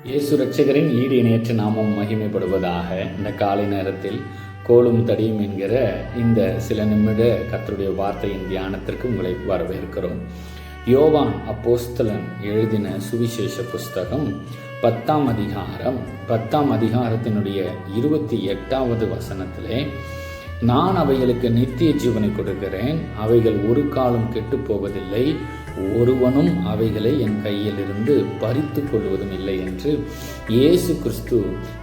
இயேசு ரட்சகரின் ஈடு இணையற்ற நாமம் மகிமைப்படுவதாக. இந்த காலை நேரத்தில் கோலும் தடியும் என்கிற இந்த சில நிமிட கர்த்தருடைய வார்த்தையின் தியானத்திற்கு உங்களை வரவேற்கிறோம். யோவான் அப்போஸ்தலன் எழுதின சுவிசேஷ புஸ்தகம் 10ஆம் அதிகாரத்தினுடைய 28வது வசனத்திலே, நான் அவைகளுக்கு நித்திய ஜீவனை கொடுக்கிறேன், அவைகள் ஒரு காலம் கெட்டு போவதில்லை, ஒருவனும் அவைகளை என் கையில் இருந்து பறித்து கொள்வதும் இல்லை என்று இயேசு கிறிஸ்து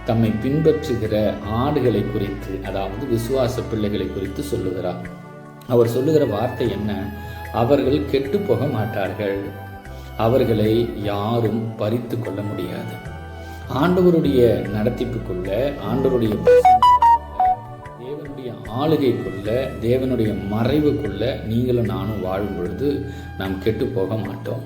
தம்மை பின்பற்றுகிற ஆடுகளை குறித்து, அதாவது விசுவாச பிள்ளைகளை குறித்து சொல்லுகிறார். அவர் சொல்லுகிற வார்த்தை என்ன? அவர்கள் கெட்டு போக மாட்டார்கள், அவர்களை யாரும் பறித்து கொள்ள முடியாது. ஆண்டவருடைய நடத்திப்புக்குள்ள, ஆண்டவருடைய தேவனுடைய ஆளுகைக்குள்ள, தேவனுடைய மறைவுக்குள்ள நீங்களும் நானும் வாழும் பொழுது நாம் கெட்டு போக மாட்டோம்.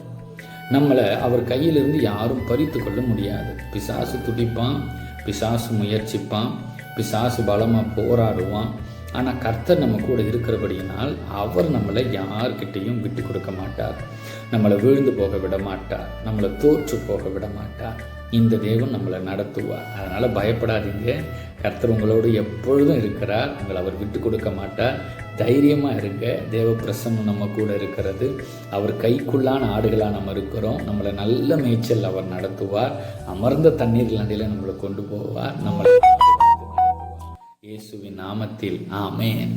நம்மளை அவர் கையிலிருந்து யாரும் பறித்து கொள்ள முடியாது. பிசாசு துடிப்பான், பிசாசு முயற்சிப்பான், பிசாசு பலமாக போராடுவான். ஆனால் கர்த்தர் நம்ம கூட இருக்கிறபடியினால் அவர் நம்மளை யார்கிட்டையும் விட்டு கொடுக்க மாட்டார், நம்மளை விழுந்து போக விட மாட்டார், நம்மளை தோற்று போக விட மாட்டார். இந்த தேவன் நம்மளை நடத்துவார். அதனால் பயப்படாதீங்க. கர்த்தர் உங்களோடு எப்பொழுதும் இருக்கிறார், உங்களை அவர் விட்டு கொடுக்க மாட்டார். தைரியமாக இருங்க. தேவ பிரசன்னம் நம்ம கூட இருக்கிறது. அவர் கைக்குள்ளான ஆடுகளாக நம்ம இருக்கிறோம். நம்மளை நல்ல மேய்ச்சல் அவர் நடத்துவார். அமர்ந்த தண்ணீர் நடையில் நம்மளை கொண்டு போவார். நம்மளை இயேசுவின் நாமத்தில் ஆமென்.